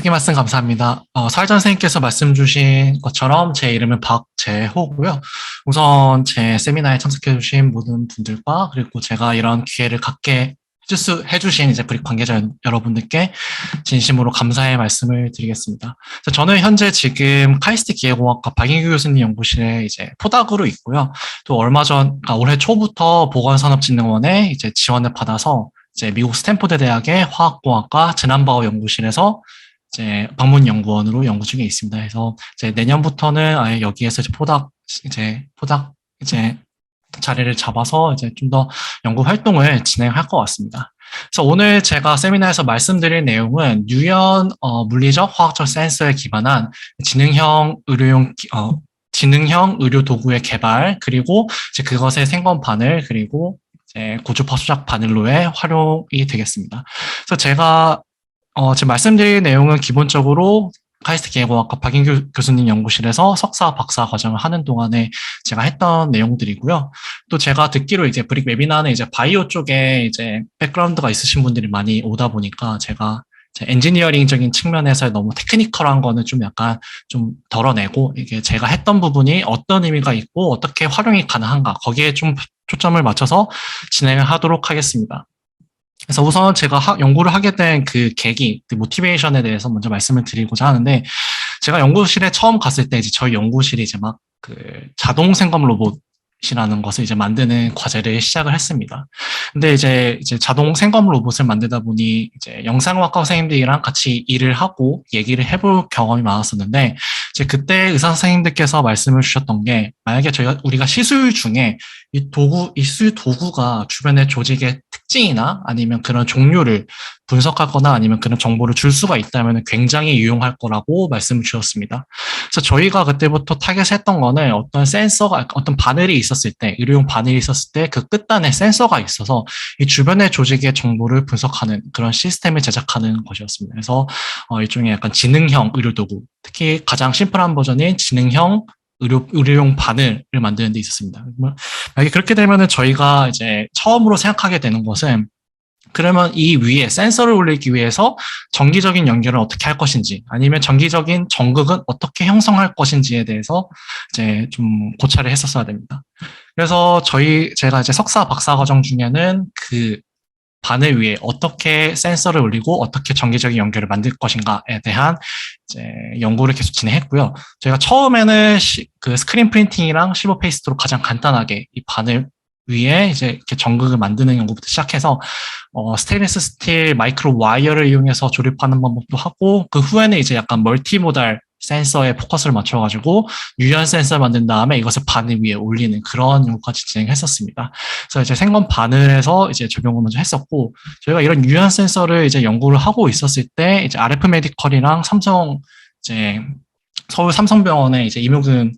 되게 말씀 감사합니다. 사회자 선생님께서 말씀 주신 것처럼 제 이름은 박재호고요. 우선 제 세미나에 참석해 주신 모든 분들과 그리고 제가 이런 기회를 갖게 해주신 이제 브릭 관계자 여러분들께 진심으로 감사의 말씀을 드리겠습니다. 저는 현재 지금 카이스트 기계공학과 박인규 교수님 연구실에 이제 포닥으로 있고요. 또 올해 초부터 보건산업진흥원에 이제 지원을 받아서 이제 미국 스탠포드 대학의 화학공학과 제남바우 연구실에서 이제 방문 연구원으로 연구 중에 있습니다. 그래서 이제 내년부터는 아예 여기에서 포닥 자리를 잡아서 이제 좀 더 연구 활동을 진행할 것 같습니다. 그래서 오늘 제가 세미나에서 말씀드릴 내용은 유연 물리적 화학적 센서에 기반한 지능형 의료 도구의 개발, 그리고 이제 그것의 생건 바늘, 그리고 이제 고주파 수작 바늘로의 활용이 되겠습니다. 그래서 제가 지금 말씀드릴 내용은 기본적으로 카이스트 기계공학과 박인규 교수님 연구실에서 석사, 박사 과정을 하는 동안에 제가 했던 내용들이고요. 또 제가 듣기로 이제 브릭 웨비나는 이제 바이오 쪽에 이제 백그라운드가 있으신 분들이 많이 오다 보니까 제가 엔지니어링적인 측면에서 너무 테크니컬한 거는 좀 약간 좀 덜어내고 이게 제가 했던 부분이 어떤 의미가 있고 어떻게 활용이 가능한가 거기에 좀 초점을 맞춰서 진행을 하도록 하겠습니다. 그래서 우선 제가 연구를 하게 된 그 계기, 그 모티베이션에 대해서 먼저 말씀을 드리고자 하는데, 제가 연구실에 처음 갔을 때 이제 저희 연구실이 이제 막 그 자동 생검 로봇이라는 것을 이제 만드는 과제를 시작을 했습니다. 근데 이제 자동 생검 로봇을 만들다 보니 이제 영상학과 선생님들이랑 같이 일을 하고 얘기를 해볼 경험이 많았었는데, 이제 그때 의사 선생님들께서 말씀을 주셨던 게, 만약에 우리가 시술 중에 이 시술 도구가 주변의 조직의 특징이나 아니면 그런 종류를 분석하거나 아니면 그런 정보를 줄 수가 있다면 굉장히 유용할 거라고 말씀을 주셨습니다. 그래서 저희가 그때부터 타겟했던 거는 어떤 바늘이 있었을 때, 의료용 바늘이 있었을 때 그 끝단에 센서가 있어서 이 주변의 조직의 정보를 분석하는 그런 시스템을 제작하는 것이었습니다. 그래서 일종의 약간 지능형 의료도구, 특히 가장 심플한 버전인 지능형 의료용 바늘을 만드는 데 있었습니다. 만약에 그렇게 되면은 저희가 이제 처음으로 생각하게 되는 것은, 그러면 이 위에 센서를 올리기 위해서 정기적인 연결을 어떻게 할 것인지, 아니면 정기적인 전극은 어떻게 형성할 것인지에 대해서 이제 좀 고찰을 했었어야 됩니다. 그래서 제가 이제 석사, 박사 과정 중에는 그 바늘 위에 어떻게 센서를 올리고 어떻게 정기적인 연결을 만들 것인가에 대한 이제 연구를 계속 진행했고요. 저희가 처음에는 그 스크린 프린팅이랑 실버 페이스트로 가장 간단하게 이 바늘 위에 이제 이렇게 전극을 만드는 연구부터 시작해서 스테인리스 스틸 마이크로 와이어를 이용해서 조립하는 방법도 하고, 그 후에는 이제 약간 멀티모달 센서에 포커스를 맞춰가지고 유연 센서를 만든 다음에 이것을 바늘 위에 올리는 그런 연구까지 진행했었습니다. 그래서 이제 생건 바늘에서 이제 적용을 먼저 했었고, 저희가 이런 유연 센서를 이제 연구를 하고 있었을 때 이제 RF 메디컬이랑 서울 삼성병원의 이제 임효근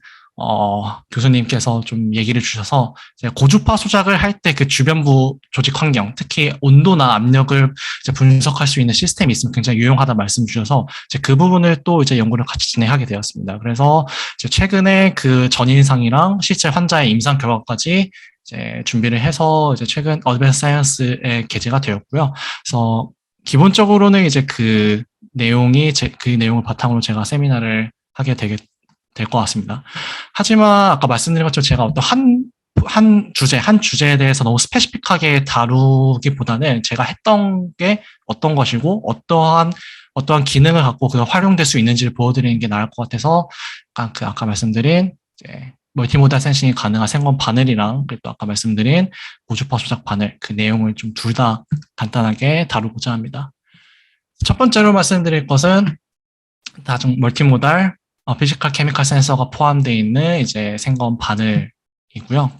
교수님께서 좀 얘기를 주셔서, 이제 고주파 수작을 할 때 그 주변부 조직 환경, 특히 온도나 압력을 이제 분석할 수 있는 시스템이 있으면 굉장히 유용하다 말씀 주셔서 이제 그 부분을 또 이제 연구를 같이 진행하게 되었습니다. 그래서 이제 최근에 그 전인상이랑 실제 환자의 임상 결과까지 이제 준비를 해서 이제 최근 어드밴스 사이언스에 게재가 되었고요. 그래서 기본적으로는 이제 그 내용을 바탕으로 제가 세미나를 하게 될 것 같습니다. 하지만 아까 말씀드린 것처럼 제가 어떤 한 주제에 대해서 너무 스페시픽하게 다루기보다는 제가 했던 게 어떤 것이고 어떠한 기능을 갖고 그가 활용될 수 있는지를 보여드리는 게 나을 것 같아서 아까 말씀드린 이제 멀티모달 센싱이 가능한 생건 바늘이랑, 그리고 또 아까 말씀드린 고주파 수작 바늘, 그 내용을 좀 둘 다 간단하게 다루고자 합니다. 첫 번째로 말씀드릴 것은 다중 멀티모달 피지컬 케미컬 센서가 포함되어 있는 이제 생검 바늘이고요.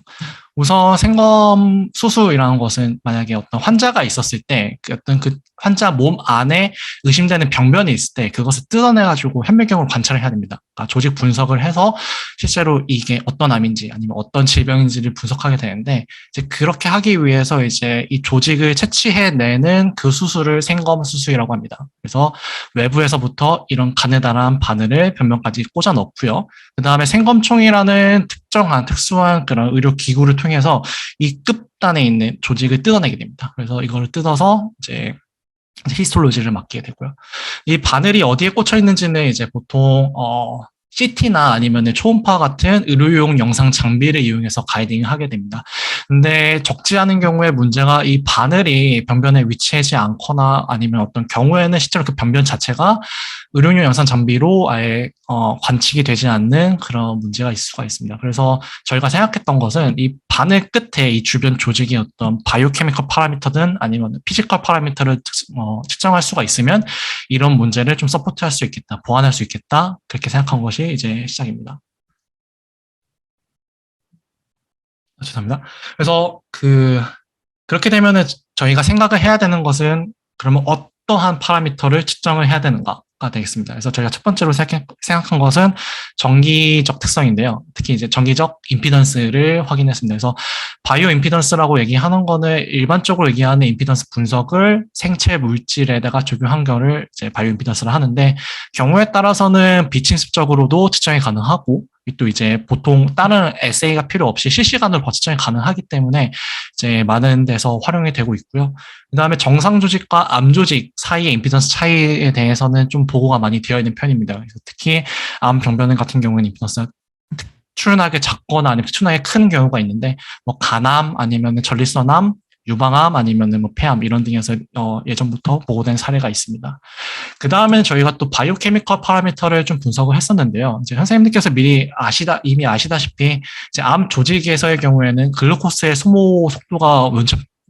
우선 생검 수술이라는 것은 만약에 어떤 환자가 있었을 때 어떤 그 환자 몸 안에 의심되는 병변이 있을 때 그것을 뜯어내가지고 현미경으로 관찰을 해야 됩니다. 그러니까 조직 분석을 해서 실제로 이게 어떤 암인지 아니면 어떤 질병인지를 분석하게 되는데, 이제 그렇게 하기 위해서 이제 이 조직을 채취해내는 그 수술을 생검 수술이라고 합니다. 그래서 외부에서부터 이런 가느다란 바늘을 변면까지 꽂아 넣고요. 그 다음에 생검총이라는 특수한 그런 의료 기구를 통해서 이 끝단에 있는 조직을 뜯어내게 됩니다. 그래서 이거를 뜯어서 이제 히스톨로지를 맡게 되고요. 이 바늘이 어디에 꽂혀 있는지는 이제 보통 CT나 아니면 초음파 같은 의료용 영상 장비를 이용해서 가이딩을 하게 됩니다. 근데 적지 않은 경우에 문제가 이 바늘이 변변에 위치하지 않거나 아니면 어떤 경우에는 실제로 그 변변 자체가 의료용 영상 장비로 아예 관측이 되지 않는 그런 문제가 있을 수가 있습니다. 그래서 저희가 생각했던 것은 이 바늘 끝에 이 주변 조직의 어떤 바이오케미컬 파라미터든 아니면 피지컬 파라미터를 측정할 수가 있으면 이런 문제를 좀 서포트할 수 있겠다, 보완할 수 있겠다 그렇게 생각한 것이 이제 시작입니다. 죄송합니다. 그래서 그렇게 되면은 저희가 생각을 해야 되는 것은 그러면 어떠한 파라미터를 측정을 해야 되는가가 되겠습니다. 그래서 저희가 첫 번째로 생각한 것은 정기적 특성인데요. 특히 이제 정기적 임피던스를 확인했습니다. 그래서 바이오 임피던스라고 얘기하는 거는 일반적으로 얘기하는 임피던스 분석을 생체 물질에다가 적용한 거를 이제 바이오 임피던스를 하는데 경우에 따라서는 비침습적으로도 측정이 가능하고 또 이제 보통 다른 에세이가 필요 없이 실시간으로 버티정이 가능하기 때문에 이제 많은 데서 활용이 되고 있고요. 그 다음에 정상 조직과 암 조직 사이의 임피던스 차이에 대해서는 좀 보고가 많이 되어 있는 편입니다. 그래서 특히 암 병변 같은 경우는 임피던스가 특출나게 작거나 아니면 특출나게 큰 경우가 있는데 뭐 간암 아니면 전립선암 유방암 아니면은 뭐 폐암 이런 등에서 예전부터 보고된 사례가 있습니다. 그 다음에 저희가 또 바이오케미컬 파라미터를 좀 분석을 했었는데요. 이제 선생님들께서 이미 아시다시피 이제 암 조직에서의 경우에는 글루코스의 소모 속도가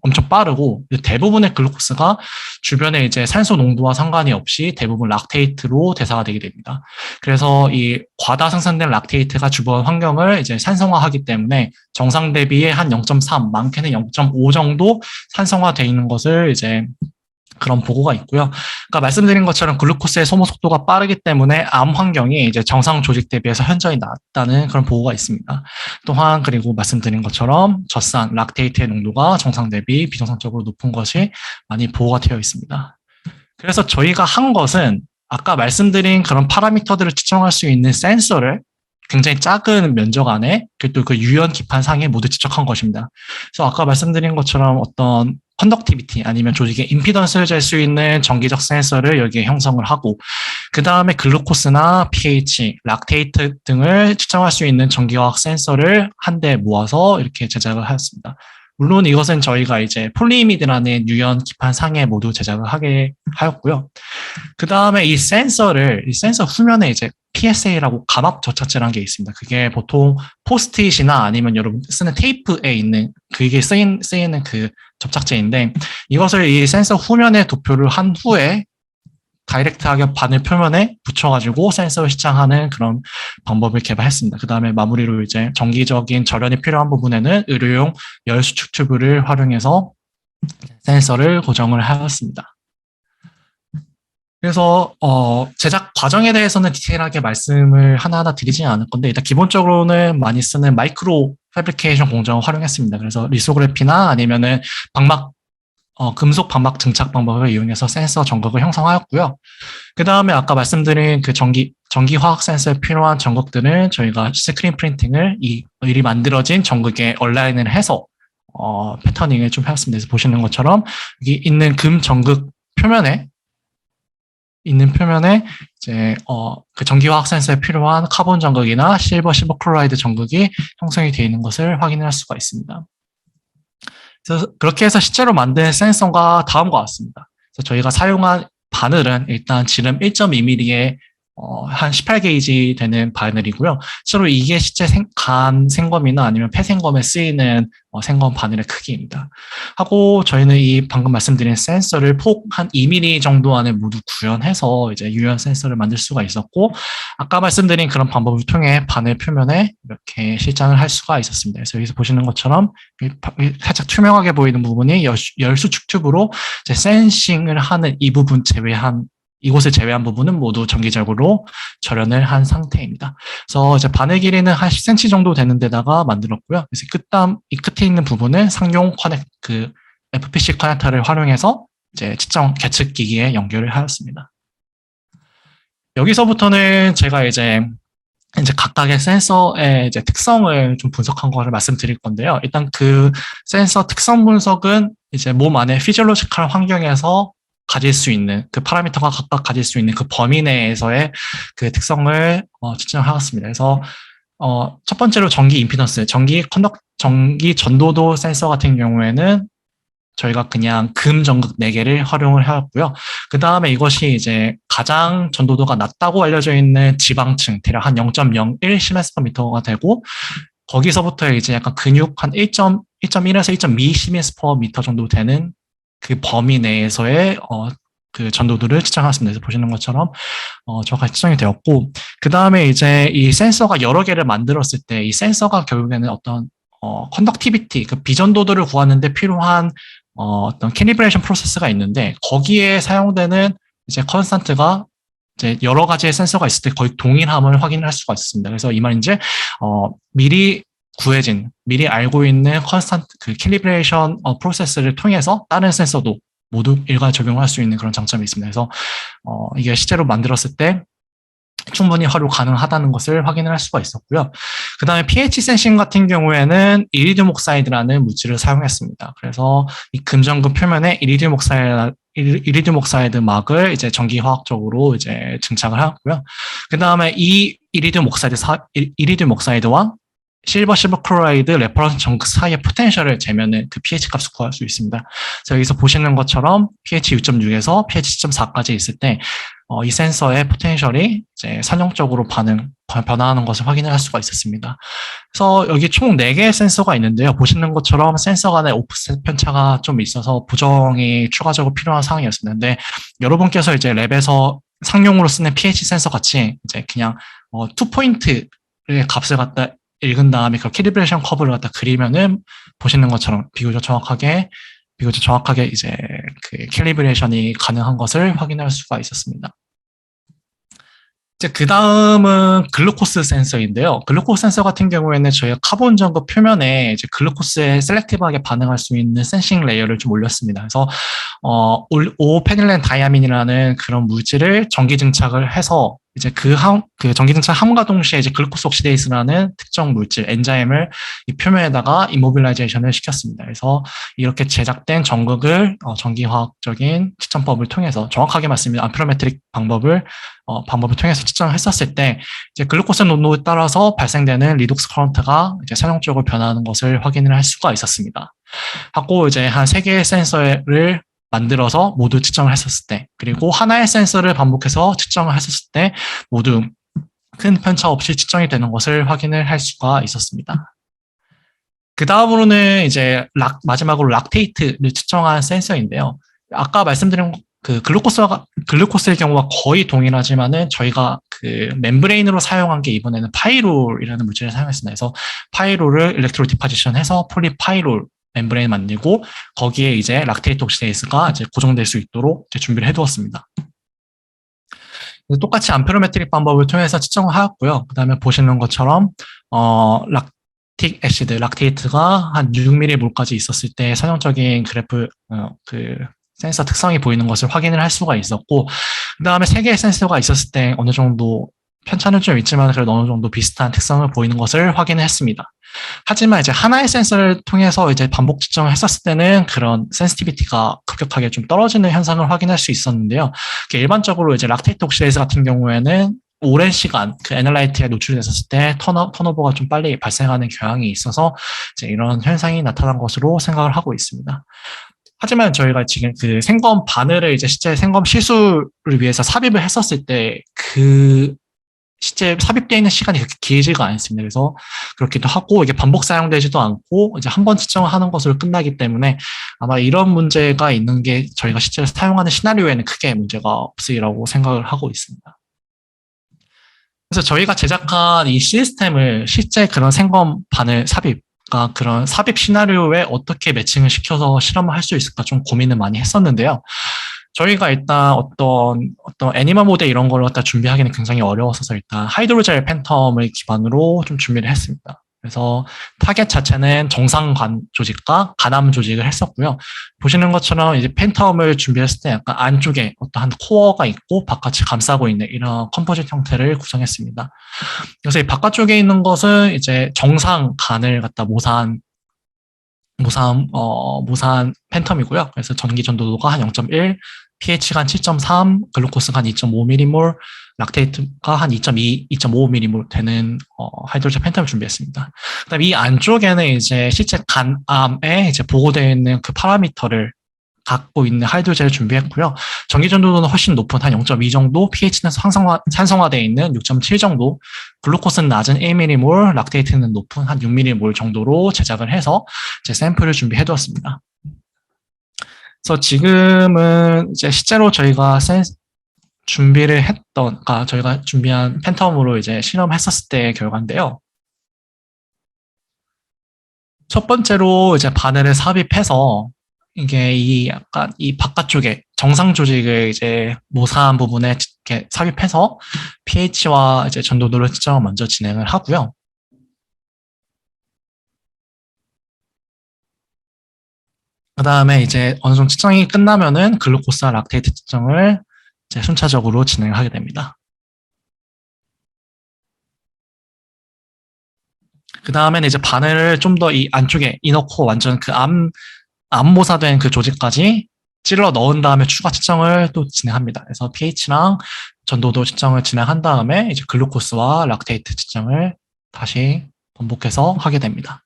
엄청 빠르고 대부분의 글루코스가 주변에 이제 산소 농도와 상관이 없이 대부분 락테이트로 대사가 되게 됩니다. 그래서 이 과다 생산된 락테이트가 주변 환경을 이제 산성화하기 때문에 정상 대비의 한 0.3, 많게는 0.5 정도 산성화되어 있는 것을 이제 그런 보고가 있고요. 그러니까 말씀드린 것처럼 글루코스의 소모 속도가 빠르기 때문에 암 환경이 이제 정상 조직 대비해서 현저히 낮다는 그런 보고가 있습니다. 또한 그리고 말씀드린 것처럼 젖산, 락테이트의 농도가 정상 대비 비정상적으로 높은 것이 많이 보고가 되어 있습니다. 그래서 저희가 한 것은 아까 말씀드린 그런 파라미터들을 측정할 수 있는 센서를 굉장히 작은 면적 안에 또 그 유연 기판 상에 모두 지적한 것입니다. 그래서 아까 말씀드린 것처럼 어떤 컨덕티비티 아니면 조직의 임피던스를 잴 수 있는 정기적 센서를 여기에 형성을 하고 그 다음에 글루코스나 pH, 락테이트 등을 측정할 수 있는 전기화학 센서를 한데 모아서 이렇게 제작을 하였습니다. 물론 이것은 저희가 이제 폴리이미드라는 유연 기판 상에 모두 제작을 하게 하였고요. 그 다음에 이 센서 후면에 이제 PSA라고 감압 접착제라는 게 있습니다. 그게 보통 포스트잇이나 아니면 여러분 쓰는 테이프에 있는 그게 쓰이는 그 접착제인데 이것을 이 센서 후면에 도표를 한 후에 다이렉트하게 바늘 표면에 붙여가지고 센서를 시장하는 그런 방법을 개발했습니다. 그 다음에 마무리로 이제 정기적인 절연이 필요한 부분에는 의료용 열 수축 튜브를 활용해서 센서를 고정을 하였습니다. 그래서 제작 과정에 대해서는 디테일하게 말씀을 하나하나 드리지는 않을 건데 일단 기본적으로는 많이 쓰는 마이크로 패브리케이션 공정을 활용했습니다. 그래서 리소그래피나 아니면은 금속 방막 증착 방법을 이용해서 센서 전극을 형성하였고요. 그 다음에 아까 말씀드린 그 전기 화학 센서에 필요한 전극들은 저희가 스크린 프린팅을 미리 만들어진 전극에 얼라인을 해서 패터닝을 좀 해왔습니다. 그래서 보시는 것처럼 여기 있는 금 전극 표면에 이제 그 전기화학 센서에 필요한 카본 전극이나 실버 클로라이드 전극이 형성이 되어 있는 것을 확인할 수가 있습니다. 그래서 그렇게 해서 실제로 만든 센서가 다음과 같습니다. 그래서 저희가 사용한 바늘은 일단 지름 1.2mm의 한 18게이지 되는 바늘이고요. 실제로 이게 실제 간 생검이나 아니면 폐 생검에 쓰이는 생검 바늘의 크기입니다. 하고 저희는 이 방금 말씀드린 센서를 폭 한 2mm 정도 안에 모두 구현해서 이제 유연 센서를 만들 수가 있었고 아까 말씀드린 그런 방법을 통해 바늘 표면에 이렇게 실장을 할 수가 있었습니다. 그래서 여기서 보시는 것처럼 살짝 투명하게 보이는 부분이 열수축 튜브로 이제 센싱을 하는 이 부분 이곳을 제외한 부분은 모두 정기적으로 절연을 한 상태입니다. 그래서 이제 바늘 길이는 한 10cm 정도 되는 데다가 만들었고요. 그래서 이 끝에 있는 부분은 상용 FPC 커넥터를 활용해서 이제 측정 계측 기기에 연결을 하였습니다. 여기서부터는 제가 이제 각각의 센서의 이제 특성을 좀 분석한 거를 말씀드릴 건데요. 일단 그 센서 특성 분석은 이제 몸 안의 피지올로지컬 환경에서 가질 수 있는 그 파라미터가 각각 가질 수 있는 그 범위 내에서의 그 특성을 측정하였습니다. 그래서 첫 번째로 전기 임피던스, 전기 전도도 센서 같은 경우에는 저희가 그냥 금 전극 4개를 활용을 하였고요. 그 다음에 이것이 이제 가장 전도도가 낮다고 알려져 있는 지방층, 대략 한 0.01 시메스퍼미터가 되고, 거기서부터 이제 약간 근육 한 1.1에서 1.2 시메스퍼미터 정도 되는 그 범위 내에서의 그 전도도를 측정했습니다. 그래서 보시는 것처럼 정확하게 측정이 되었고, 그 다음에 이제 이 센서가 여러 개를 만들었을 때 이 센서가 결국에는 어떤 컨덕티비티, 그 비전도도를 구하는데 필요한 어떤 캐리브레이션 프로세스가 있는데, 거기에 사용되는 이제 컨스탄트가 이제 여러 가지의 센서가 있을 때 거의 동일함을 확인할 수가 있습니다. 그래서 이 말은 이제 미리 미리 알고 있는 컨스탄트 그 캘리브레이션 프로세스를 통해서 다른 센서도 모두 일괄 적용할 수 있는 그런 장점이 있습니다. 그래서 이게 실제로 만들었을 때 충분히 활용 가능하다는 것을 확인을 할 수가 있었고요. 그 다음에 pH 센싱 같은 경우에는 이리듐 옥사이드라는 물질을 사용했습니다. 그래서 이 금전극 표면에 이리듐 옥사이드 막을 이제 전기화학적으로 이제 증착을 하고요. 그 다음에 이 이리듐 옥사이드와 실버 클로라이드 레퍼런스 전극 사이의 포텐셜을 재면은 그 pH 값을 구할 수 있습니다. 그래서 여기서 보시는 것처럼 pH 6.6에서 pH 10.4까지 있을 때 이 센서의 포텐셜이 이제 선형적으로 변화하는 것을 확인을 할 수가 있었습니다. 그래서 여기 총 4개의 센서가 있는데요. 보시는 것처럼 센서 간의 오프셋 편차가 좀 있어서 보정이 추가적으로 필요한 상황이었습니다. 근데 여러분께서 이제 랩에서 상용으로 쓰는 pH 센서 같이 이제 그냥 투포인트의 값을 갖다 읽은 다음에 그 캘리브레이션 커브를 갖다 그리면은 보시는 것처럼 비교적 정확하게 이제 그 캘리브레이션이 가능한 것을 확인할 수가 있었습니다. 이제 그 다음은 글루코스 센서인데요. 글루코스 센서 같은 경우에는 저희가 카본 전극 표면에 이제 글루코스에 셀렉티브하게 반응할 수 있는 센싱 레이어를 좀 올렸습니다. 그래서 5페닐렌 다이아민이라는 그런 물질을 전기 증착을 해서 이제 그 전기 증착 함과 동시에 이제 글루코스 옥시데이스라는 특정 물질 엔자임을 이 표면에다가 이모빌라이제이션을 시켰습니다. 그래서 이렇게 제작된 전극을 전기화학적인 측정법을 통해서 정확하게 맞습니다. 암페로메트릭 방법을 통해서 측정했었을 때 이제 글루코스 농도에 따라서 발생되는 리독스 커런트가 이제 선형적으로 변하는 것을 확인을 할 수가 있었습니다. 하고 이제 한 3개의 센서를 만들어서 모두 측정을 했었을 때, 그리고 하나의 센서를 반복해서 측정을 했었을 때 모두 큰 편차 없이 측정이 되는 것을 확인을 할 수가 있었습니다. 그 다음으로는 이제 마지막으로 락테이트를 측정한 센서인데요. 아까 말씀드린 그 글루코스의 경우와 거의 동일하지만은 저희가 그 멤브레인으로 사용한 게 이번에는 파이롤이라는 물질을 사용했습니다. 그래서 파이롤을 일렉트로 디파지션해서 폴리파이롤 멤브레인 만들고 거기에 이제 락테이트 옥시데이스가 이제 고정될 수 있도록 이제 준비를 해두었습니다. 똑같이 암페로메트릭 방법을 통해서 측정을 하였고요. 그 다음에 보시는 것처럼 락틱 애시드, 락테이트가 한 6mm 몰까지 있었을 때 선형적인 그래프 그 센서 특성이 보이는 것을 확인을 할 수가 있었고, 그 다음에 3개의 센서가 있었을 때 어느 정도 편차는 좀 있지만 그래도 어느 정도 비슷한 특성을 보이는 것을 확인을 했습니다. 하지만 이제 하나의 센서를 통해서 이제 반복 측정을 했었을 때는 그런 센시티비티가 급격하게 좀 떨어지는 현상을 확인할 수 있었는데요. 일반적으로 이제 락테이트 옥시데이스 같은 경우에는 오랜 시간 그 애널라이트에 노출됐었을 때 턴오버가 좀 빨리 발생하는 경향이 있어서 이제 이런 현상이 나타난 것으로 생각을 하고 있습니다. 하지만 저희가 지금 그 생검 바늘을 이제 실제 생검 시술을 위해서 삽입을 했었을 때 그 실제 삽입되어 있는 시간이 그렇게 길지가 않습니다. 그래서 그렇기도 하고 이게 반복 사용되지도 않고 이제 한 번 측정을 하는 것으로 끝나기 때문에 아마 이런 문제가 있는 게 저희가 실제로 사용하는 시나리오에는 크게 문제가 없으리라고 생각을 하고 있습니다. 그래서 저희가 제작한 이 시스템을 실제 그런 생검 바늘 삽입 그런 삽입 시나리오에 어떻게 매칭을 시켜서 실험을 할 수 있을까 좀 고민을 많이 했었는데요. 저희가 일단 어떤 애니멀 모델 이런 걸 갖다 준비하기는 굉장히 어려웠어서 일단 하이드로젤 팬텀을 기반으로 좀 준비를 했습니다. 그래서 타겟 자체는 정상관 조직과 간암 조직을 했었고요. 보시는 것처럼 이제 팬텀을 준비했을 때 약간 안쪽에 어떠한 코어가 있고 바깥이 감싸고 있는 이런 컴포짓 형태를 구성했습니다. 그래서 이 바깥쪽에 있는 것은 이제 정상 간을 갖다 모사한 팬텀이고요. 그래서 전기 전도도가 한 0.1 pH가 한 7.3, 글루코스가 한 2.5mm몰, 락테이트가 한 2.2, 2.5mm몰 되는 하이드로젠 펜텀을 준비했습니다. 그다음에 이 안쪽에는 이제 실제 간암에 이제 보고되어 있는 그 파라미터를 갖고 있는 하이드로젠을 준비했고요. 전기 전도도는 훨씬 높은 한 0.2 정도, pH는 산성화되어 있는 6.7 정도, 글루코스는 낮은 1mm몰, 락테이트는 높은 한 6mm몰 정도로 제작을 해서 제 샘플을 준비해 두었습니다. 그래서 지금은 이제 실제로 저희가 준비를 했던, 그러니까 저희가 준비한 팬텀으로 이제 실험했었을 때의 결과인데요. 첫 번째로 이제 바늘을 삽입해서 이게 이 약간 이 바깥쪽에 정상 조직을 이제 모사한 부분에 이렇게 삽입해서 pH와 이제 전도도를 측정을 먼저 진행을 하고요. 그 다음에 이제 어느 정도 측정이 끝나면은 글루코스와 락테이트 측정을 이제 순차적으로 진행하게 됩니다. 그 다음에는 이제 바늘을 좀 더 이 안쪽에 이너코어 완전 그 암모사된 그 조직까지 찔러 넣은 다음에 추가 측정을 또 진행합니다. 그래서 pH랑 전도도 측정을 진행한 다음에 이제 글루코스와 락테이트 측정을 다시 반복해서 하게 됩니다.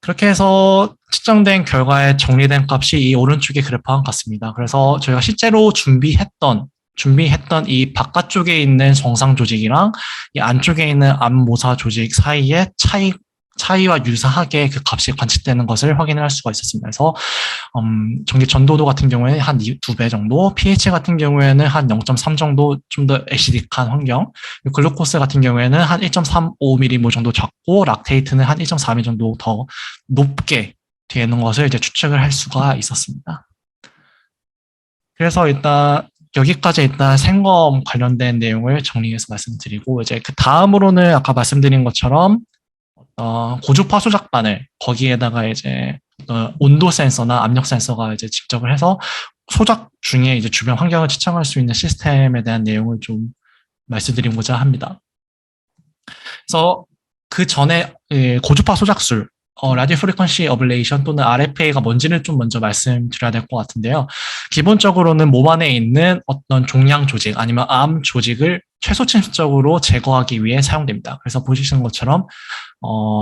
그렇게 해서 측정된 결과에 정리된 값이 이 오른쪽의 그래프와 같습니다. 그래서 저희가 실제로 준비했던 이 바깥쪽에 있는 정상 조직이랑 이 안쪽에 있는 암모사 조직 사이의 차이와 유사하게 그 값이 관측되는 것을 확인할 수가 있었습니다. 그래서 전기 전도도 같은 경우에는 한 2배 정도, pH 같은 경우에는 한 0.3 정도 좀 더 애시딕한 환경, 글루코스 같은 경우에는 한 1.35mm몰 정도 작고, 락테이트는 한 1.4mm 정도 더 높게 되는 것을 이제 추측을 할 수가 있었습니다. 그래서 여기까지 일단 생검 관련된 내용을 정리해서 말씀드리고, 이제 그 다음으로는 아까 말씀드린 것처럼 고주파 소작 바늘, 거기에다가 이제 온도 센서나 압력 센서가 이제 직접을 해서 소작 중에 이제 주변 환경을 측정할 수 있는 시스템에 대한 내용을 좀 말씀드리고자 합니다. 그래서 그 전에 고주파 소작술, 라디오 프리퀀시 어블레이션 또는 RFA가 뭔지를 좀 먼저 말씀드려야 될 것 같은데요. 기본적으로는 몸 안에 있는 어떤 종양 조직 아니면 암 조직을 최소 침투적으로 제거하기 위해 사용됩니다. 그래서 보시는 것처럼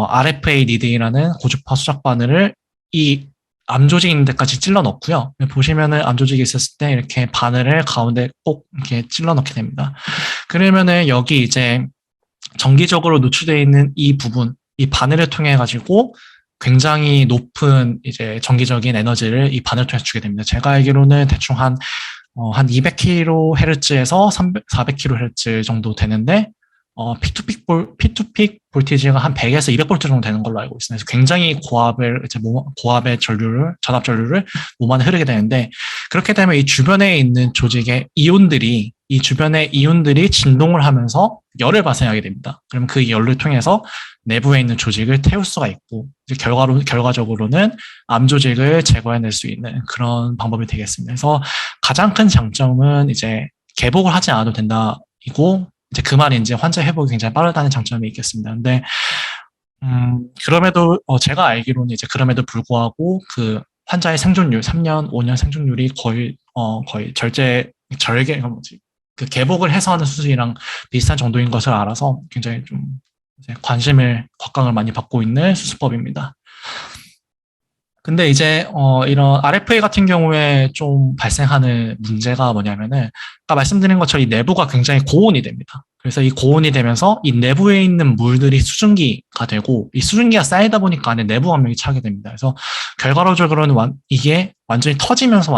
RFA 니드라는 고주파 소작 바늘을 이 암조직이 있는 데까지 찔러 넣고요. 보시면은 암조직이 있었을 때 이렇게 바늘을 가운데 꼭 이렇게 찔러 넣게 됩니다. 그러면은 여기 이제 정기적으로 노출되어 있는 이 부분, 이 바늘을 통해 가지고 굉장히 높은 이제 전기적인 에너지를 이 바늘 통해서 주게 됩니다. 제가 알기로는 대충 한 200kHz에서 400kHz 정도 되는데, P2픽 볼티지가 한 100에서 200V 정도 되는 걸로 알고 있습니다. 그래서 굉장히 고압의 전압 전류를 몸 안에 흐르게 되는데, 그렇게 되면 이 주변에 있는 조직의 이온들이 진동을 하면서 열을 발생하게 됩니다. 그러면 그 열을 통해서 내부에 있는 조직을 태울 수가 있고, 이제 결과적으로는 암 조직을 제거해낼 수 있는 그런 방법이 되겠습니다. 그래서 가장 큰 장점은 이제 개복을 하지 않아도 된다이고, 이제 그 말이 이제 환자 회복이 굉장히 빠르다는 장점이 있겠습니다. 근데 그럼에도 제가 알기로는 이제 그럼에도 불구하고 그 환자의 생존율 3년, 5년 생존율이 거의 절개 그 개복을 해서 하는 수술이랑 비슷한 정도인 것을 알아서 굉장히 좀 이제 곽광을 많이 받고 있는 수술법입니다. 근데 이제 이런 RFA 같은 경우에 좀 발생하는 문제가 뭐냐면은 아까 말씀드린 것처럼 이 내부가 굉장히 고온이 됩니다. 그래서 이 고온이 되면서 이 내부에 있는 물들이 수증기가 되고, 이 수증기가 쌓이다 보니까 안에 내부 압력이 차게 됩니다. 그래서 결과적으로는 이게 완전히 터지면서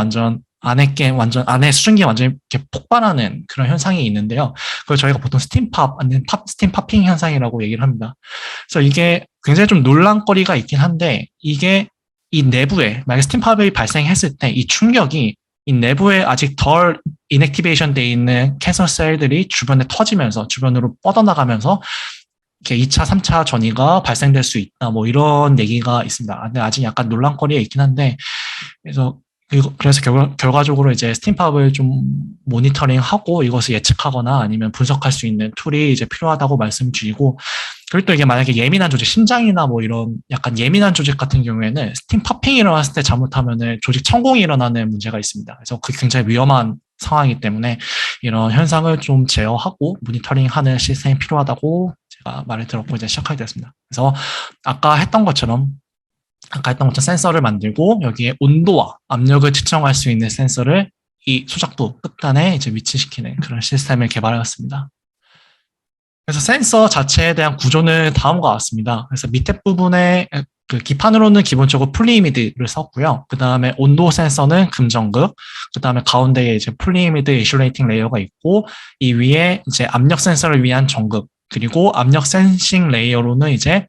안에 수증기가 완전히 이렇게 폭발하는 그런 현상이 있는데요. 그걸 저희가 보통 스팀팝, 아니면 스팀 파핑 현상이라고 얘기를 합니다. 그래서 이게 굉장히 좀 논란거리가 있긴 한데, 이게 이 내부에 만약에 스팀팝이 발생했을 때 이 충격이 이 내부에 아직 덜 인액티베이션 돼 있는 캔서 셀들이 주변에 터지면서 주변으로 뻗어나가면서 이렇게 2차, 3차 전이가 발생될 수 있다. 뭐 이런 얘기가 있습니다. 근데 아직 약간 논란거리에 있긴 한데, 그래서 그래서 결과적으로 이제 스팀팝을 좀 모니터링하고 이것을 예측하거나 아니면 분석할 수 있는 툴이 이제 필요하다고 말씀드리고, 그리고 또 이게 만약에 예민한 조직, 심장이나 뭐 이런 약간 예민한 조직 같은 경우에는 스팀 파핑이 일어났을 때 잘못하면은 조직 천공이 일어나는 문제가 있습니다. 그래서 그게 굉장히 위험한 상황이기 때문에 이런 현상을 좀 제어하고 모니터링하는 시스템이 필요하다고 제가 말을 들었고 이제 시작하게 됐습니다. 그래서 아까 했던 것처럼 센서를 만들고 여기에 온도와 압력을 측정할 수 있는 센서를 이 소작부 끝단에 이제 위치시키는 그런 시스템을 개발하였습니다. 그래서 센서 자체에 대한 구조는 다음과 같습니다. 그래서 밑에 부분에 그 기판으로는 기본적으로 플루이미드를 썼고요. 그 다음에 온도 센서는 금전극, 그 다음에 가운데에 이제 플루이미드 인슐레이팅 레이어가 있고, 이 위에 이제 압력 센서를 위한 전극, 그리고 압력 센싱 레이어로는 이제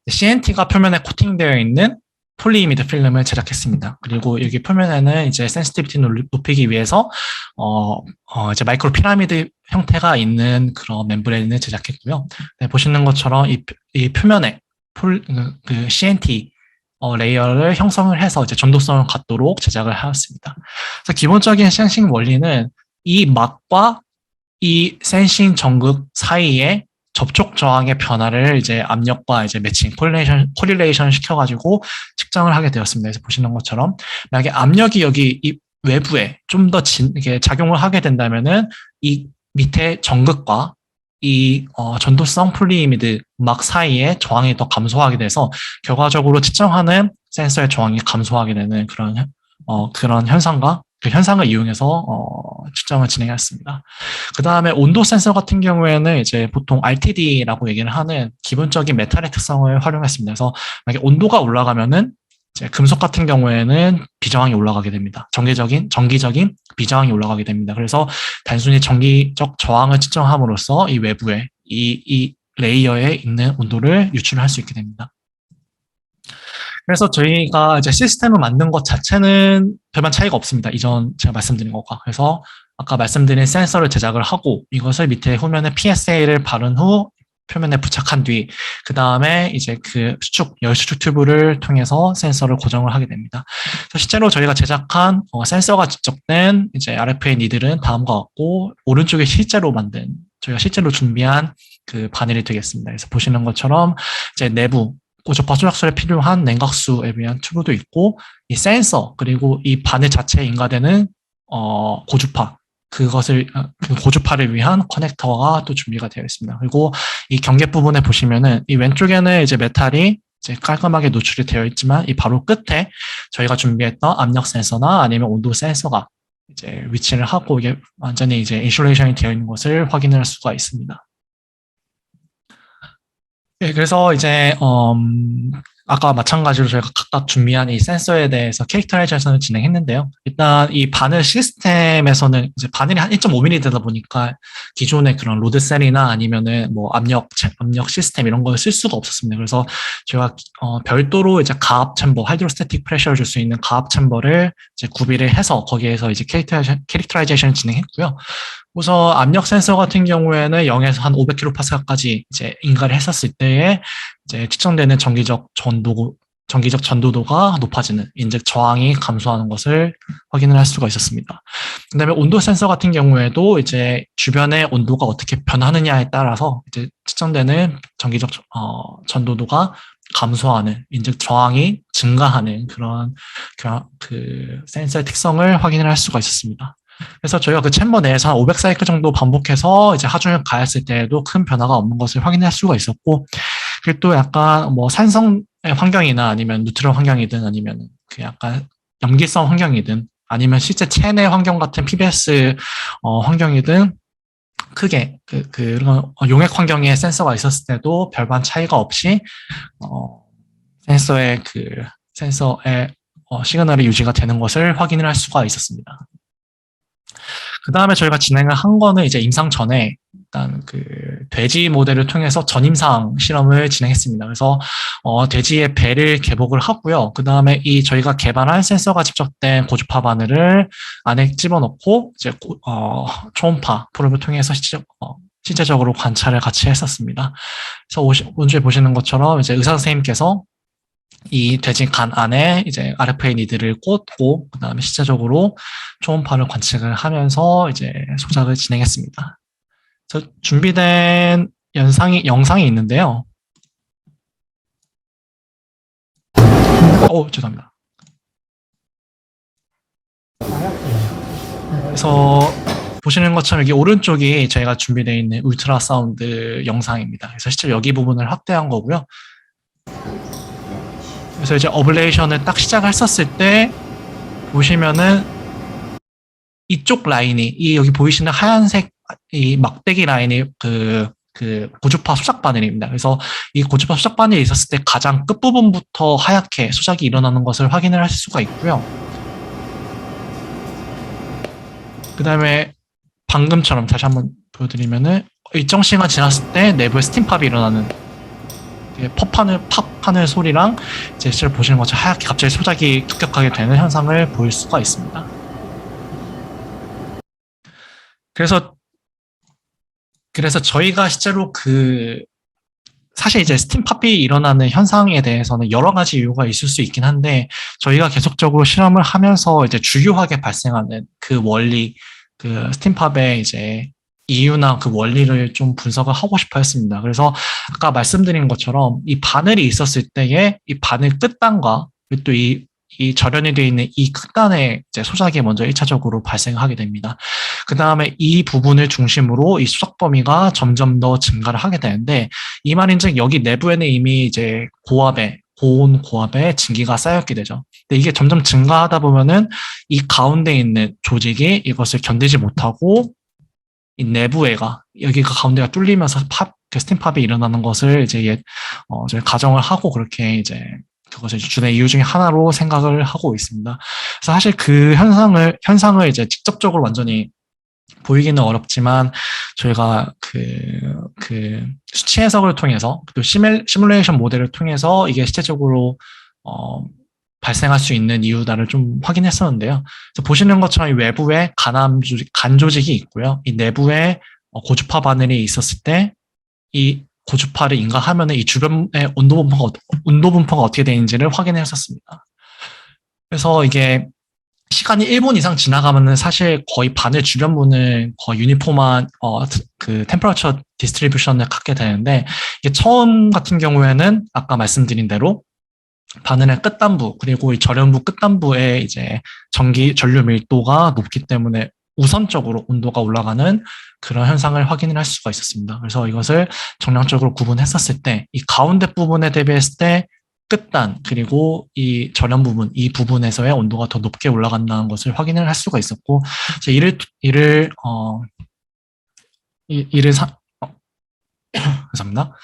CNT가 표면에 코팅되어 있는 폴리이미드 필름을 제작했습니다. 그리고 여기 표면에는 이제 센시티비티를 높이기 위해서 이제 마이크로 피라미드 형태가 있는 그런 멤브레인을 제작했고요. 네, 보시는 것처럼 이 표면에 그 CNT 레이어를 형성을 해서 이제 전도성을 갖도록 제작을 하였습니다. 그래서 기본적인 센싱 원리는 이 막과 이 센싱 전극 사이에 접촉 저항의 변화를 이제 압력과 이제 매칭, 코릴레이션 시켜가지고 측정을 하게 되었습니다. 그래서 보시는 것처럼 만약에 압력이 여기 이 외부에 좀 더 이게 작용을 하게 된다면은 이 밑에 전극과 이 전도성 폴리이미드 막 사이에 저항이 더 감소하게 돼서 결과적으로 측정하는 센서의 저항이 감소하게 되는 그런 현상과 그 현상을 이용해서 측정을 진행했습니다. 그 다음에 온도 센서 같은 경우에는 이제 보통 RTD라고 얘기를 하는 기본적인 메탈의 특성을 활용했습니다. 그래서 만약에 온도가 올라가면은 이제 금속 같은 경우에는 비저항이 올라가게 됩니다. 정기적인 비저항이 올라가게 됩니다. 그래서 단순히 정기적 저항을 측정함으로써 이 외부에 이 레이어에 있는 온도를 유출할 수 있게 됩니다. 그래서 저희가 이제 시스템을 만든 것 자체는 별반 차이가 없습니다. 이전 제가 말씀드린 것과. 그래서 아까 말씀드린 센서를 제작을 하고 이것을 밑에 후면에 PSA를 바른 후 표면에 부착한 뒤, 그 다음에 이제 그 열 수축 튜브를 통해서 센서를 고정을 하게 됩니다. 그래서 실제로 저희가 제작한 센서가 직접된 이제 RFA 니들은 다음과 같고, 오른쪽에 저희가 실제로 준비한 그 바늘이 되겠습니다. 그래서 보시는 것처럼 이제 내부 고주파 소작술에 필요한 냉각수에 위한 튜브도 있고, 이 센서 그리고 이 바늘 자체에 인가되는 고주파, 그 고주파를 위한 커넥터가 또 준비가 되어 있습니다. 그리고 이 경계 부분에 보시면은 이 왼쪽에는 이제 메탈이 이제 깔끔하게 노출이 되어 있지만 이 바로 끝에 저희가 준비했던 압력 센서나 아니면 온도 센서가 이제 위치를 하고 이게 완전히 이제 인슐레이션이 되어 있는 것을 확인할 수가 있습니다. 네, 그래서 이제 아까 마찬가지로 저희가 각각 준비한 이 센서에 대해서 캐릭터라이제이션을 진행했는데요. 일단 이 바늘 시스템에서는 이제 바늘이 한 1.5mm 되다 보니까 기존의 그런 로드셀이나 아니면은 뭐 압력 시스템 이런 걸 쓸 수가 없었습니다. 그래서 저희가 별도로 이제 가압 챔버, 하이드로스태틱 프레셔를 줄 수 있는 가압 챔버를 이제 구비를 해서 거기에서 이제 캐릭터라이제이션을 진행했고요. 우선 압력 센서 같은 경우에는 0에서 한 500kPa까지 이제 인가를 했었을 때에 이제 측정되는 정기적 전도도가 높아지는, 즉 저항이 감소하는 것을 확인을 할 수가 있었습니다. 그다음에 온도 센서 같은 경우에도 이제 주변의 온도가 어떻게 변하느냐에 따라서 이제 측정되는 정기적 전도도가 감소하는, 즉 저항이 증가하는 그런 그 센서의 특성을 확인을 할 수가 있었습니다. 그래서 저희가 그 챔버 내에서 한 500사이클 정도 반복해서 이제 하중을 가했을 때에도 큰 변화가 없는 것을 확인할 수가 있었고, 그리고 또 약간 뭐 산성의 환경이나 아니면 뉴트럴 환경이든 아니면 그 약간 염기성 환경이든 아니면 실제 체내 환경 같은 PBS 환경이든 크게 그런 용액 환경에 센서가 있었을 때도 별반 차이가 없이 센서의 시그널이 유지가 되는 것을 확인을 할 수가 있었습니다. 그 다음에 저희가 진행을 한 거는 이제 임상 전에 일단 그 돼지 모델을 통해서 전임상 실험을 진행했습니다. 그래서 돼지의 배를 개복을 하고요. 그 다음에 이 저희가 개발한 센서가 집적된 고주파 바늘을 안에 집어넣고 이제 초음파 프로브를 통해서 실제적으로 관찰을 같이 했었습니다. 그래서 오른쪽에 보시는 것처럼 이제 의사 선생님께서 이 돼지 간 안에 이제 RFA 니드를 꽂고 그다음에 시체적으로 초음파를 관측을 하면서 이제 소작을 진행했습니다. 그래서 준비된 영상이 있는데요. 죄송합니다. 그래서 보시는 것처럼 여기 오른쪽이 저희가 준비되어 있는 울트라 사운드 영상입니다. 그래서 실제 여기 부분을 확대한 거고요. 그래서 이제 어블레이션을 딱 시작했었을 때 보시면은 이쪽 라인이 이 여기 보이시는 하얀색 이 막대기 라인이 그 고주파 소작 바늘입니다. 그래서 이 고주파 소작 바늘이 있었을 때 가장 끝부분부터 하얗게 소작이 일어나는 것을 확인을 하실 수가 있고요. 그 다음에 방금처럼 다시 한번 보여드리면은 일정 시간 지났을 때 내부에 스팀팝이 일어나는 팝하는 소리랑 이제 실제로 보시는 것처럼 하얗게 갑자기 소작이 급격하게 되는 현상을 보일 수가 있습니다. 그래서 저희가 실제로 사실 이제 스팀팝이 일어나는 현상에 대해서는 여러 가지 이유가 있을 수 있긴 한데 저희가 계속적으로 실험을 하면서 이제 주요하게 발생하는 그 원리, 그 스팀팝의 이제 이유나 그 원리를 좀 분석을 하고 싶어 했습니다. 그래서 아까 말씀드린 것처럼 이 바늘이 있었을 때에 이 바늘 끝단과 또 이 절연이 되어 있는 이 끝단에 이제 소작이 먼저 1차적으로 발생하게 됩니다. 그 다음에 이 부분을 중심으로 이 소작 범위가 점점 더 증가를 하게 되는데 이 말인즉 여기 내부에는 이미 이제 고온 고압의 증기가 쌓였게 되죠. 근데 이게 점점 증가하다 보면은 이 가운데 있는 조직이 이것을 견디지 못하고 이 내부에가 여기가 가운데가 뚫리면서 스팀팝이 일어나는 것을 이제 저희 가정을 하고 그렇게 이제 그것을 주된 이유 중에 하나로 생각을 하고 있습니다. 그래서 사실 그 현상을 이제 직접적으로 완전히 보이기는 어렵지만 저희가 그 수치 해석을 통해서 또 시뮬레이션 모델을 통해서 이게 실제적으로 발생할 수 있는 이유다를 좀 확인했었는데요. 그래서 보시는 것처럼 이 외부에 간 조직이 있고요. 이 내부에 고주파 바늘이 있었을 때 이 고주파를 인가하면 이 주변의 온도 분포가 어떻게 되는지를 확인했었습니다. 그래서 이게 시간이 1분 이상 지나가면은 사실 거의 바늘 주변부는 거의 유니폼한 그 템퍼러처 디스트리뷰션을 갖게 되는데 이게 처음 같은 경우에는 아까 말씀드린 대로 바늘의 끝단부 그리고 이 절연부 끝단부에 이제 전류 밀도가 높기 때문에 우선적으로 온도가 올라가는 그런 현상을 확인을 할 수가 있었습니다. 그래서 이것을 정량적으로 구분했었을 때 이 가운데 부분에 대비했을 때 끝단 그리고 이 절연 부분 이 부분에서의 온도가 더 높게 올라간다는 것을 확인을 할 수가 있었고 감사합니다.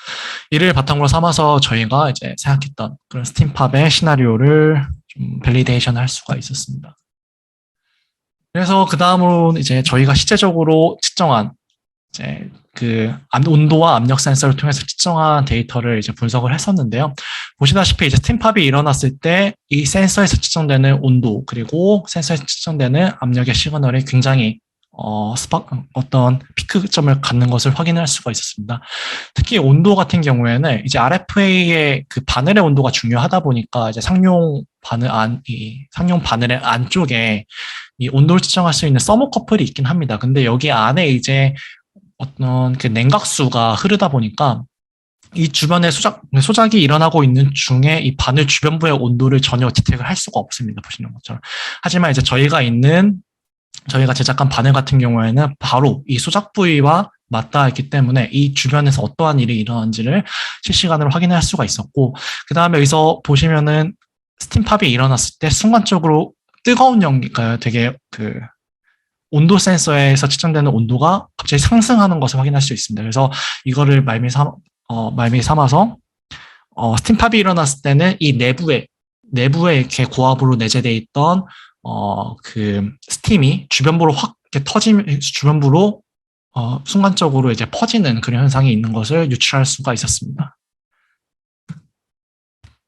이를 바탕으로 삼아서 저희가 이제 생각했던 그런 스팀팝의 시나리오를 좀 밸리데이션 할 수가 있었습니다. 그래서 그 다음으로 이제 저희가 실제적으로 측정한 이제 그 온도와 압력 센서를 통해서 측정한 데이터를 이제 분석을 했었는데요. 보시다시피 이제 스팀팝이 일어났을 때 이 센서에서 측정되는 온도 그리고 센서에서 측정되는 압력의 시그널이 굉장히 어떤 피크점을 갖는 것을 확인할 수가 있었습니다. 특히 온도 같은 경우에는 이제 RFA의 그 바늘의 온도가 중요하다 보니까 이제 상용 바늘의 안쪽에 이 온도를 측정할 수 있는 서모커플이 있긴 합니다. 근데 여기 안에 이제 어떤 그 냉각수가 흐르다 보니까 이 주변에 소작이 일어나고 있는 중에 이 바늘 주변부의 온도를 전혀 디텍을 할 수가 없습니다. 보시는 것처럼. 하지만 이제 저희가 제작한 바늘 같은 경우에는 바로 이 소작 부위와 맞닿아 있기 때문에 이 주변에서 어떠한 일이 일어나는지를 실시간으로 확인할 수가 있었고, 그 다음에 여기서 보시면은 스팀팝이 일어났을 때 순간적으로 뜨거운 연기가 되게 온도 센서에서 측정되는 온도가 갑자기 상승하는 것을 확인할 수 있습니다. 그래서 이거를 말미 삼아서 스팀팝이 일어났을 때는 이 내부에 이렇게 고압으로 내재되어 있던 그 스팀이 주변부로 확 이렇게 주변부로 순간적으로 이제 퍼지는 그런 현상이 있는 것을 유출할 수가 있었습니다.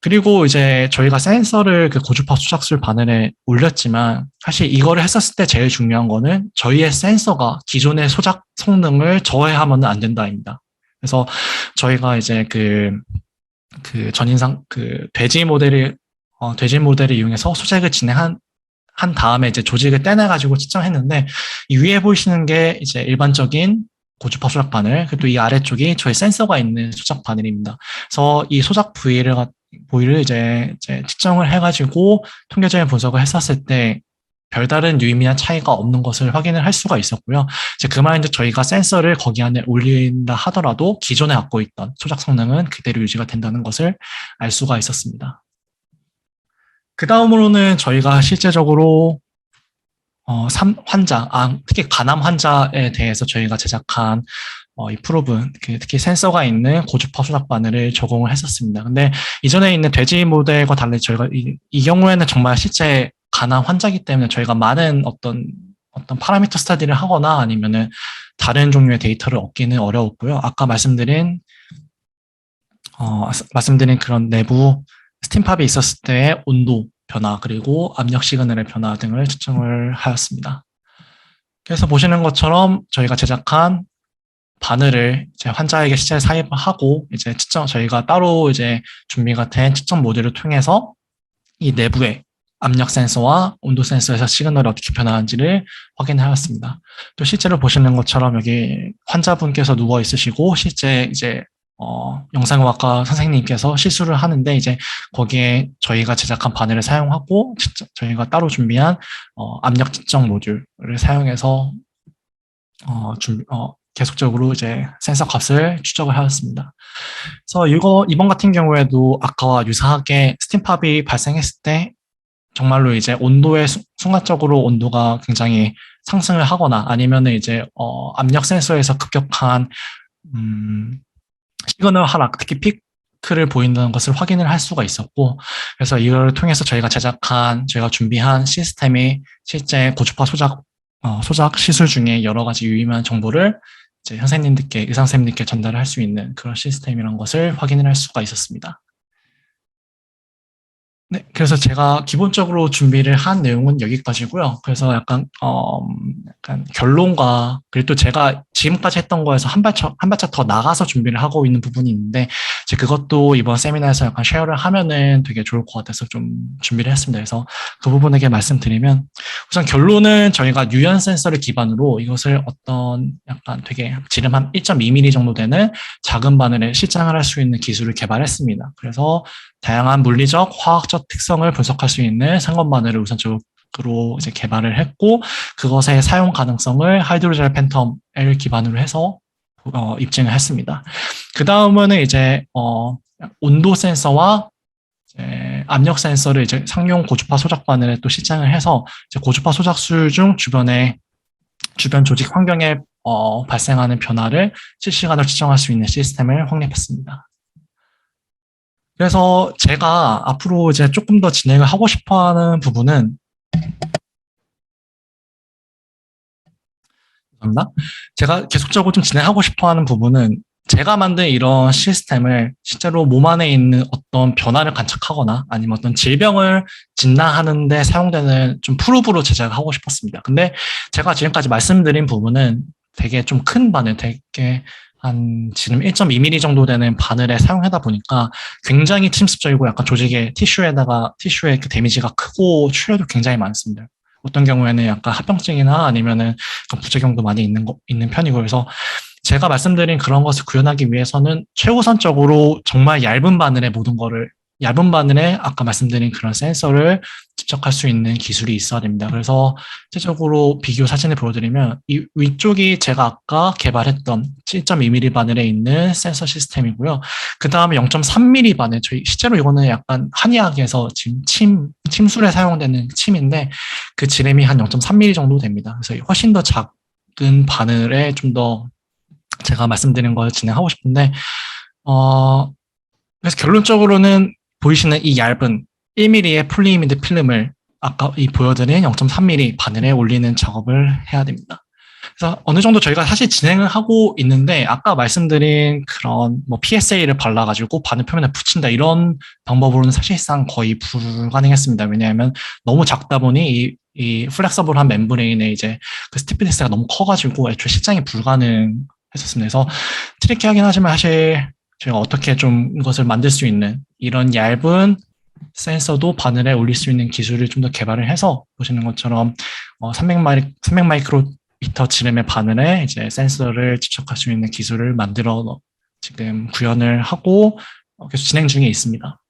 그리고 이제 저희가 센서를 그 고주파 수작술 바늘에 올렸지만 사실 이거를 했었을 때 제일 중요한 거는 저희의 센서가 기존의 소작 성능을 저해하면 안 된다입니다. 그래서 저희가 이제 그 전인상 그 돼지 모델을 이용해서 소재를 한 다음에 이제 조직을 떼내가지고 측정했는데, 이 위에 보이시는 게 이제 일반적인 고주파 소작 바늘, 그리고 또 이 아래쪽이 저희 센서가 있는 소작 바늘입니다. 그래서 이 소작 부위를 이제 측정을 해가지고 통계적인 분석을 했었을 때 별다른 유의미한 차이가 없는 것을 확인을 할 수가 있었고요. 이제 그 말인데 저희가 센서를 거기 안에 올린다 하더라도 기존에 갖고 있던 소작 성능은 그대로 유지가 된다는 것을 알 수가 있었습니다. 그 다음으로는 저희가 실제적으로 특히 간암 환자에 대해서 저희가 제작한 이 프로분, 특히 센서가 있는 고주파 소작 바늘을 적용을 했었습니다. 근데 이전에 있는 돼지 모델과 달리 저희가 이 경우에는 정말 실제 간암 환자이기 때문에 저희가 많은 어떤 파라미터 스터디를 하거나 아니면은 다른 종류의 데이터를 얻기는 어려웠고요. 아까 말씀드린 그런 내부 스팀팝이 있었을 때의 온도 변화, 그리고 압력 시그널의 변화 등을 측정을 하였습니다. 그래서 보시는 것처럼 저희가 제작한 바늘을 이제 환자에게 실제 사입을 하고, 이제 저희가 따로 이제 준비가 된 측정 모듈을 통해서 이 내부의 압력 센서와 온도 센서에서 시그널이 어떻게 변화하는지를 확인하였습니다. 또 실제로 보시는 것처럼 여기 환자분께서 누워 있으시고 실제 이제 영상의학과 선생님께서 시술을 하는데, 이제 거기에 저희가 제작한 바늘을 사용하고 저희가 따로 준비한 압력 측정 모듈을 사용해서 계속적으로 이제 센서 값을 추적을 하였습니다. 그래서 이번 같은 경우에도 아까와 유사하게 스팀팝이 발생했을 때 정말로 이제 순간적으로 온도가 굉장히 상승을 하거나 아니면은 이제 압력 센서에서 급격한 시그널 하락, 특히 피크를 보인다는 것을 확인을 할 수가 있었고, 그래서 이걸 통해서 저희가 준비한 시스템이 실제 고주파 소작 시술 중에 여러 가지 유의미한 정보를 이제 의사 선생님들께 전달을 할 수 있는 그런 시스템이라는 것을 확인을 할 수가 있었습니다. 네, 그래서 제가 기본적으로 준비를 한 내용은 여기까지고요. 그래서 약간 결론과, 그리고 또 제가 지금까지 했던 거에서 한 발짝 더 나가서 준비를 하고 있는 부분이 있는데, 이제 그것도 이번 세미나에서 약간 쉐어를 하면은 되게 좋을 것 같아서 좀 준비를 했습니다. 그래서 그 부분에게 말씀드리면, 우선 결론은 저희가 유연 센서를 기반으로 이것을 어떤 약간 되게 지름 한 1.2mm 정도 되는 작은 바늘에 실장을 할 수 있는 기술을 개발했습니다. 그래서 다양한 물리적, 화학적 특성을 분석할 수 있는 상건 바늘을 우선적으로 이제 개발을 했고, 그것의 사용 가능성을 하이드로젤 팬텀을 기반으로 해서 입증을 했습니다. 그 다음은 이제 온도 센서와 이제 압력 센서를 이제 상용 고주파 소작 바늘에 또 실장을 해서 이제 고주파 소작술 중 주변 조직 환경에 발생하는 변화를 실시간으로 측정할 수 있는 시스템을 확립했습니다. 그래서 제가 앞으로 이제 조금 더 진행을 하고 싶어 하는 부분은, 죄송합니다. 제가 계속적으로 좀 진행하고 싶어 하는 부분은 제가 만든 이런 시스템을 실제로 몸 안에 있는 어떤 변화를 관측하거나 아니면 어떤 질병을 진단하는 데 사용되는 좀 프로브로 제작을 하고 싶었습니다. 근데 제가 지금까지 말씀드린 부분은 되게 좀 큰 바늘, 되게 지금 1.2mm 정도 되는 바늘에 사용하다 보니까 굉장히 침습적이고 약간 티슈의 그 데미지가 크고 출혈도 굉장히 많습니다. 어떤 경우에는 약간 합병증이나 아니면은 부작용도 많이 있는 편이고, 그래서 제가 말씀드린 그런 것을 구현하기 위해서는 최우선적으로 정말 얇은 바늘에 아까 말씀드린 그런 센서를 집적할 수 있는 기술이 있어야 됩니다. 그래서 실질적으로 비교 사진을 보여드리면 이 위쪽이 제가 아까 개발했던 7.2mm 바늘에 있는 센서 시스템이고요. 그 다음에 0.3mm 바늘, 실제로 이거는 약간 한의학에서 지금 침술에 사용되는 침인데 그 지름이 한 0.3mm 정도 됩니다. 그래서 훨씬 더 작은 바늘에 좀 더 제가 말씀드린 걸 진행하고 싶은데, 그래서 결론적으로는 보이시는 이 얇은 1mm의 폴리이미드 필름을 아까 보여드린 0.3mm 바늘에 올리는 작업을 해야 됩니다. 그래서 어느 정도 저희가 사실 진행을 하고 있는데, 아까 말씀드린 그런 PSA를 발라가지고 바늘 표면에 붙인다 이런 방법으로는 사실상 거의 불가능했습니다. 왜냐하면 너무 작다 보니 이 플렉서블한 멤브레인에 이제 그 스티프니스가 너무 커가지고 애초에 실장이 불가능했었습니다. 그래서 트리키하긴 하지만 사실 저희가 어떻게 좀 이것을 만들 수 있는 이런 얇은 센서도 바늘에 올릴 수 있는 기술을 좀 더 개발을 해서 보시는 것처럼 300 마이크로미터 지름의 바늘에 이제 센서를 집착할 수 있는 기술을 만들어 지금 구현을 하고 계속 진행 중에 있습니다.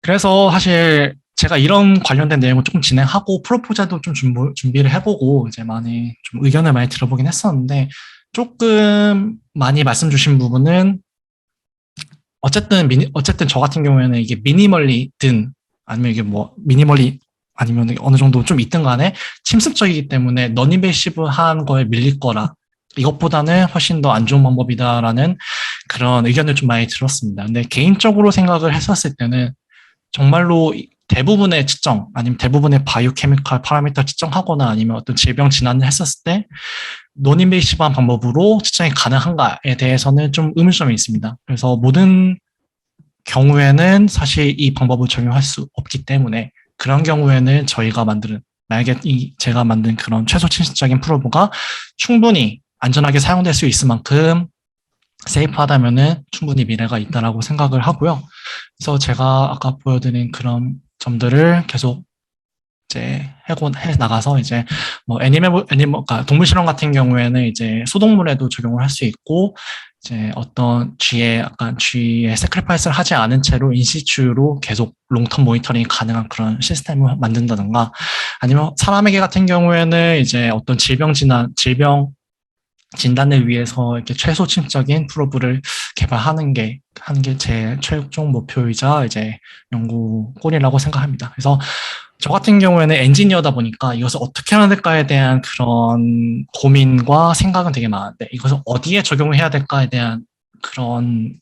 그래서 사실 제가 이런 관련된 내용을 조금 진행하고 프로포즈도 좀 준비를 해보고 이제 많이 좀 의견을 많이 들어보긴 했었는데 조금 많이 말씀 주신 부분은 어쨌든 저 같은 경우에는 이게 미니멀리든 아니면 이게 뭐 미니멀리 아니면 어느 정도 좀 있든 간에 침습적이기 때문에 너니베이시브한 거에 밀릴 거라 이것보다는 훨씬 더 안 좋은 방법이다라는 그런 의견을 좀 많이 들었습니다. 근데 개인적으로 생각을 했었을 때는 정말로 대부분의 측정 아니면 대부분의 바이오케미컬 파라미터 측정하거나 아니면 어떤 질병 진단을 했었을 때 논인베이시브한 방법으로 측정이 가능한가에 대해서는 좀 의문점이 있습니다. 그래서 모든 경우에는 사실 이 방법을 적용할 수 없기 때문에 그런 경우에는 만약에 제가 만든 그런 최소 침습적인 프로브가 충분히 안전하게 사용될 수 있을 만큼 세이프하다면은 충분히 미래가 있다라고 생각을 하고요. 그래서 제가 아까 보여드린 그런 점들을 계속 이제 해 나가서 이제 뭐 그러니까 동물 실험 같은 경우에는 이제 소동물에도 적용을 할 수 있고 이제 어떤 쥐의 세크리파이스를 하지 않은 채로 인시추로 계속 롱텀 모니터링이 가능한 그런 시스템을 만든다든가 아니면 사람에게 같은 경우에는 이제 어떤 질병 진단을 위해서 이렇게 최소 침적인 프로브를 개발하는 게 제 최종 목표이자 이제 연구 골이라고 생각합니다. 그래서 저 같은 경우에는 엔지니어다 보니까 이것을 어떻게 해야 될까에 대한 그런 고민과 생각은 되게 많은데 이것을 어디에 적용을 해야 될까에 대한 그런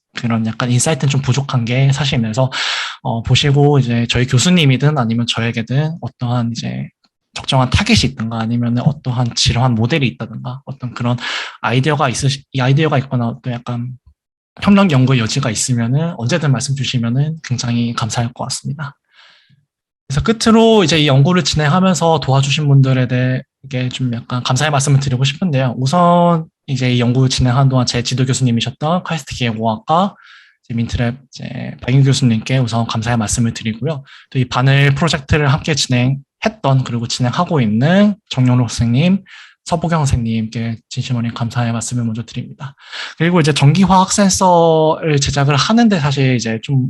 약간 인사이트는 좀 부족한 게 사실이면서 보시고 이제 저희 교수님이든 아니면 저에게든 어떠한 이제 적정한 타겟이 있든가 아니면 어떠한 지루한 모델이 있다든가 어떤 그런 아이디어가 있거나 어떤 약간 협력 연구 여지가 있으면은 언제든 말씀 주시면은 굉장히 감사할 것 같습니다. 그래서 끝으로 이제 이 연구를 진행하면서 도와주신 분들에 대해 좀 약간 감사의 말씀을 드리고 싶은데요. 우선 이제 이 연구 진행하는 동안 제 지도 교수님이셨던 카이스트 기계공학과 민트랩 박윤 교수님께 우선 감사의 말씀을 드리고요. 또 이 바늘 프로젝트를 함께 진행했던 그리고 진행하고 있는 정영록 선생님, 서보경 선생님께 진심 어린 감사의 말씀을 먼저 드립니다. 그리고 이제 전기화학 센서를 제작을 하는데 사실 이제 좀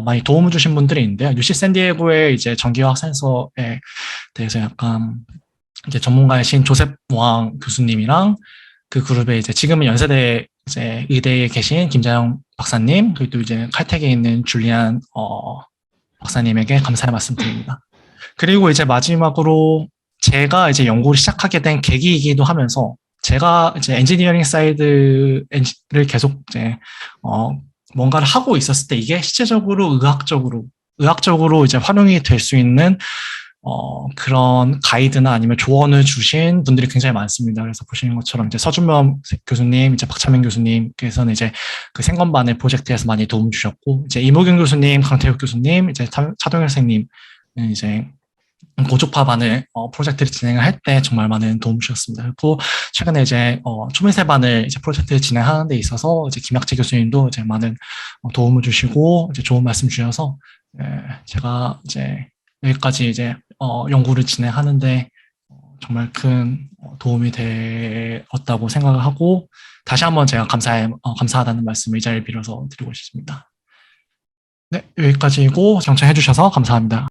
많이 도움을 주신 분들이 있는데요. UC 샌디에고의 이제 전기화학 센서에 대해서 약간 이제 전문가이신 조셉 왕 교수님이랑 그 그룹에 이제 지금은 연세대 이제 의대에 계신 김자영 박사님 그리고 또 이제 칼텍에 있는 줄리안 박사님에게 감사의 말씀드립니다. 그리고 이제 마지막으로 제가 이제 연구를 시작하게 된 계기이기도 하면서 제가 이제 엔지니어링 사이드를 계속 이제 뭔가를 하고 있었을 때 이게 실제적으로 의학적으로 이제 활용이 될 수 있는 그런 가이드나 아니면 조언을 주신 분들이 굉장히 많습니다. 그래서 보시는 것처럼 이제 서준범 교수님, 이제 박찬민 교수님께서는 이제 그 생건반을 프로젝트에서 많이 도움 주셨고, 이제 이모경 교수님, 강태욱 교수님, 이제 차동현 선생님은 이제 고주파 바늘 프로젝트를 진행을 할 때 정말 많은 도움 주셨습니다. 그리고 최근에 이제 초미세 바늘 이제 프로젝트를 진행하는 데 있어서 이제 김학재 교수님도 이제 많은 도움을 주시고 이제 좋은 말씀 주셔서 제가 이제 여기까지 이제 연구를 진행하는데 정말 큰 도움이 되었다고 생각을 하고 다시 한번 제가 감사하다는 말씀을 이 자리를 빌어서 드리고 싶습니다. 네, 여기까지고 경청해 주셔서 감사합니다.